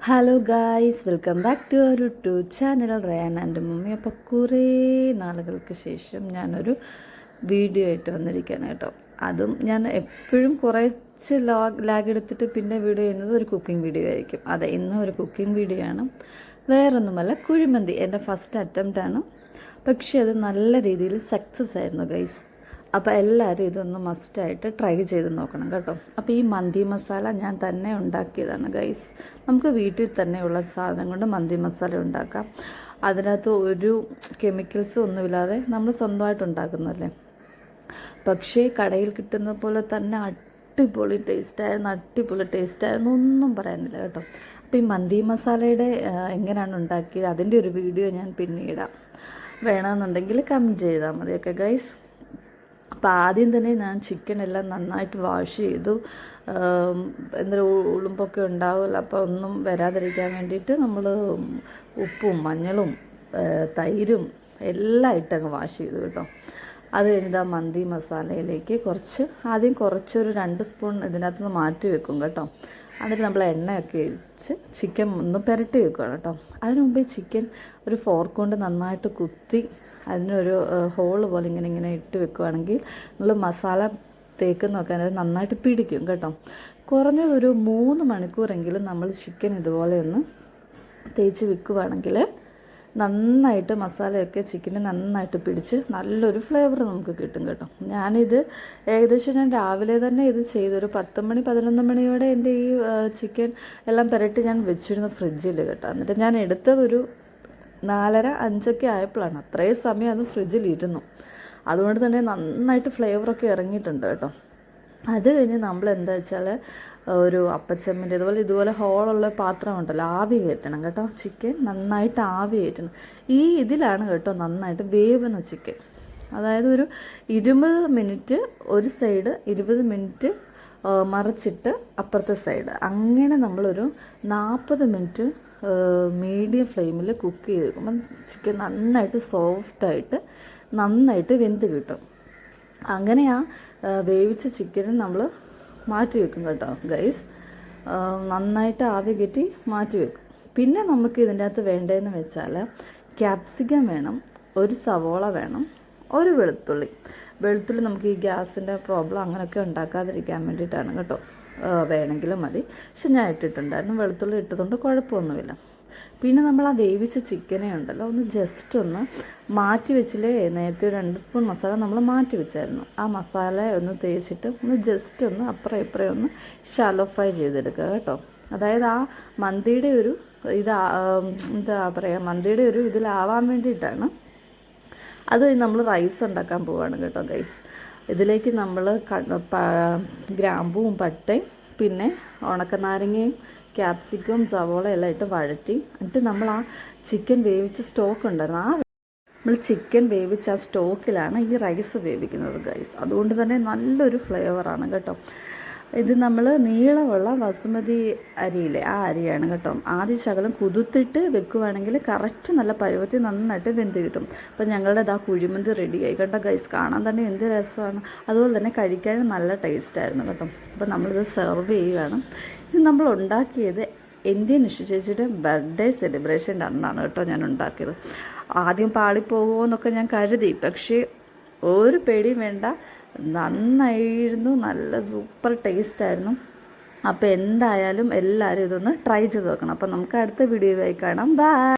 Hello guys, welcome back to our YouTube channel Rayan and mummy. അപ്പോൾ കുറേ നാളുകൾക്ക് ശേഷം ഞാനൊരു വീഡിയോ ആയിട്ട് വന്നിരിക്കുകയാണ് കേട്ടോ. അതും ഞാൻ എപ്പോഴും കുറച്ച് ലാഗ് എടുത്തിട്ട് പിന്നെ വീഡിയോ ചെയ്യുന്നത് ഒരു കുക്കിംഗ് വീഡിയോ ആയിരിക്കും. അതെ, ഇന്നും ഒരു കുക്കിംഗ് വീഡിയോ ആണ്. വേറൊന്നുമല്ല, കുഴിമന്തി എൻ്റെ ഫസ്റ്റ് അറ്റംപ്റ്റാണ്. പക്ഷേ അത് നല്ല രീതിയിൽ സക്സസ് ആയിരുന്നു ഗൈസ്. അപ്പോൾ എല്ലാവരും ഇതൊന്ന് മസ്റ്റായിട്ട് ട്രൈ ചെയ്ത് നോക്കണം കേട്ടോ. അപ്പോൾ ഈ മന്തി മസാല ഞാൻ തന്നെ ഉണ്ടാക്കിയതാണ് ഗൈസ്. നമുക്ക് വീട്ടിൽ തന്നെയുള്ള സാധനം കൊണ്ട് മന്തി മസാല ഉണ്ടാക്കാം. അതിനകത്ത് ഒരു കെമിക്കൽസും ഒന്നുമില്ലാതെ നമ്മൾ സ്വന്തമായിട്ട് ഉണ്ടാക്കുന്നതല്ലേ. പക്ഷേ കടയിൽ കിട്ടുന്ന പോലെ തന്നെ അടിപൊളി ടേസ്റ്റായിരുന്നു, ഒന്നും പറയാനില്ല കേട്ടോ. അപ്പോൾ ഈ മന്തി മസാലയുടെ എങ്ങനെയാണ് ഉണ്ടാക്കിയത് അതിൻ്റെ ഒരു വീഡിയോ ഞാൻ പിന്നീടാം. വേണമെന്നുണ്ടെങ്കിൽ കമൻറ്റ് ചെയ്താൽ മതി. Okay guys. അപ്പോൾ ആദ്യം തന്നെ ഞാൻ ചിക്കൻ എല്ലാം നന്നായിട്ട് വാഷ് ചെയ്തു. എന്തെങ്കിലും ഉളുമ്പൊക്കെ ഉണ്ടാവില്ല, അപ്പോൾ ഒന്നും വരാതിരിക്കാൻ വേണ്ടിയിട്ട് നമ്മൾ ഉപ്പും മഞ്ഞളും തൈരും എല്ലാം ഇട്ടങ്ങ് വാഷ് ചെയ്തു കേട്ടോ. അത് കഴിഞ്ഞിട്ട് ആ മന്തി മസാലയിലേക്ക് ആദ്യം കുറച്ചൊരു 2 സ്പൂൺ ഇതിനകത്തുനിന്ന് മാറ്റി വെക്കും കേട്ടോ. എന്നിട്ട് നമ്മൾ എണ്ണയൊക്കെ ഒഴിച്ച് ചിക്കൻ ഒന്ന് പുരട്ടി വെക്കുകയാണ് കേട്ടോ. അതിന് മുമ്പേ ചിക്കൻ ഒരു ഫോർക്ക് കൊണ്ട് നന്നായിട്ട് കുത്തി അതിനൊരു ഹോള് പോലെ ഇങ്ങനെ ഇട്ട് വെക്കുകയാണെങ്കിൽ നമ്മൾ മസാല തേക്കുന്നൊക്കെ അത് നന്നായിട്ട് പിടിക്കും കേട്ടോ. കുറഞ്ഞതൊരു 3 മണിക്കൂറെങ്കിലും നമ്മൾ ചിക്കൻ ഇതുപോലെ ഒന്ന് തേച്ച് വെക്കുകയാണെങ്കിൽ നന്നായിട്ട് മസാലയൊക്കെ ചിക്കന് നന്നായിട്ട് പിടിച്ച് നല്ലൊരു ഫ്ലേവർ നമുക്ക് കിട്ടും കേട്ടോ. ഞാനിത് ഞാൻ രാവിലെ തന്നെ ഇത് ചെയ്തൊരു 10 മണി 11 മണിയോടെ എൻ്റെ ഈ ചിക്കൻ എല്ലാം പുരട്ടി ഞാൻ വെച്ചിരുന്നു ഫ്രിഡ്ജിൽ കേട്ടോ. എന്നിട്ട് ഞാൻ എടുത്തതൊരു 4:30 5 ആയപ്പോഴാണ്. അത്രയും സമയം അത് ഫ്രിഡ്ജിലിരുന്നു. അതുകൊണ്ട് തന്നെ നന്നായിട്ട് ഫ്ലേവറൊക്കെ ഇറങ്ങിയിട്ടുണ്ട് കേട്ടോ. അത് കഴിഞ്ഞ് നമ്മൾ എന്താ വെച്ചാൽ ഒരു അപ്പച്ചമ്മിൻ്റെ ഇതുപോലെ ഹോളുള്ള പാത്രം ഉണ്ടല്ലോ, ആവി കയറ്റണം കേട്ടോ. ചിക്കൻ നന്നായിട്ട് ആവി കയറ്റണം. ഇതിലാണ് കേട്ടോ നന്നായിട്ട് വേവുന്ന ചിക്കൻ. അതായത് ഒരു 20 മിനിറ്റ് ഒരു സൈഡ്, 20 മിനിറ്റ് മറിച്ചിട്ട് അപ്പുറത്തെ സൈഡ്, അങ്ങനെ നമ്മളൊരു 40 മിനിറ്റ് മീഡിയം ഫ്ലെയിമിൽ കുക്ക് ചെയ്തെടുക്കുമ്പം ചിക്കൻ നന്നായിട്ട് സോഫ്റ്റായിട്ട് നന്നായിട്ട് വെന്ത് കിട്ടും. അങ്ങനെ ആ വേവിച്ച ചിക്കനും നമ്മൾ മാറ്റി വെക്കും കേട്ടോ ഗൈസ്. നന്നായിട്ട് ആവി കയറ്റി മാറ്റി വെക്കും. പിന്നെ നമുക്ക് ഇതിൻ്റെ അകത്ത് വേണ്ടതെന്ന് വെച്ചാൽ ക്യാപ്സിക്കം വേണം, ഒരു സവോള വേണം, ഒരു വെളുത്തുള്ളി നമുക്ക് ഈ ഗ്യാസിൻ്റെ പ്രോബ്ലം അങ്ങനെയൊക്കെ ഉണ്ടാക്കാതിരിക്കാൻ വേണ്ടിയിട്ടാണ് കേട്ടോ. വേണമെങ്കിലും മതി, പക്ഷെ ഞാൻ ഇട്ടിട്ടുണ്ടായിരുന്നു. വെളുത്തുള്ളി ഇട്ടതുകൊണ്ട് കുഴപ്പമൊന്നുമില്ല. പിന്നെ നമ്മൾ ആ വേവിച്ച ചിക്കനെ ഉണ്ടല്ലോ ഒന്ന് ജസ്റ്റ് ഒന്ന് മാറ്റി വെച്ചില്ലേ, നേരത്തെ 2 സ്പൂൺ മസാല നമ്മൾ മാറ്റി വെച്ചായിരുന്നു. ആ മസാല ഒന്ന് തേച്ചിട്ട് ഒന്ന് ജസ്റ്റ് ഒന്ന് അപ്പുറം ഇപ്പുറം ഒന്ന് ഷാലോ ഫ്രൈ ചെയ്തെടുക്കുക കേട്ടോ. അതായത് ആ മന്തിയുടെ ഒരു മന്തിയുടെ ഒരു ഇതിലാവാൻ വേണ്ടിയിട്ടാണ്. അത് നമ്മൾ റൈസ് ഉണ്ടാക്കാൻ പോവുകയാണ് കേട്ടോ ഗൈസ്. ഇതിലേക്ക് നമ്മൾ ഗ്രാമ്പും പട്ടയും പിന്നെ ഉണക്കനാരങ്ങയും ക്യാപ്സിക്കവും സവോള എല്ലാം ഇട്ട് വഴറ്റി, എന്നിട്ട് നമ്മൾ ആ ചിക്കൻ വേവിച്ച സ്റ്റോക്ക് ഉണ്ടായിരുന്നു, നമ്മൾ ചിക്കൻ വേവിച്ച ആ സ്റ്റോക്കിലാണ് ഈ റൈസ് വേവിക്കുന്നത് ഗൈസ്. അതുകൊണ്ട് തന്നെ നല്ലൊരു ഫ്ലേവറാണ് കേട്ടോ. ഇത് നമ്മൾ നീളമുള്ള ബസുമതി അരിയില്ലേ, ആ അരിയാണ് കേട്ടോ. ആദ്യം ശകലം കുതിർത്തിട്ട് വെക്കുകയാണെങ്കിൽ കറക്റ്റ് നല്ല പരുവത്തിൽ നന്നായിട്ട് വെന്ത് കിട്ടും. അപ്പോൾ ഞങ്ങളുടെ കുഴിമന്തി റെഡിയായി കേട്ടോ ഗൈസ്. കാണാൻ തന്നെ എന്ത് രസമാണ്, അതുപോലെ തന്നെ കഴിക്കാനും നല്ല ടേസ്റ്റായിരുന്നു കേട്ടോ. അപ്പോൾ നമ്മളിത് സെർവ് ചെയ്യുകയാണ്. ഇത് നമ്മൾ ഉണ്ടാക്കിയത് എൻ്റെ നിഷ ചേച്ചിയുടെ ബർത്ത്ഡേ സെലിബ്രേഷൻ്റെ അന്നാണ് കേട്ടോ ഞാൻ ഉണ്ടാക്കിയത്. ആദ്യം പാളിപ്പോകുമോ എന്നൊക്കെ ഞാൻ കരുതി, പക്ഷേ ഒരു പേടിയും വേണ്ട, നന്നായിരുന്നു, നല്ല സൂപ്പർ ടേസ്റ്റായിരുന്നു. അപ്പോൾ എന്തായാലും എല്ലാവരും ഇതൊന്ന് ട്രൈ ചെയ്ത് നോക്കണം. അപ്പോൾ നമുക്ക് അടുത്ത വീഡിയോയിൽ കാണാം. ബൈ.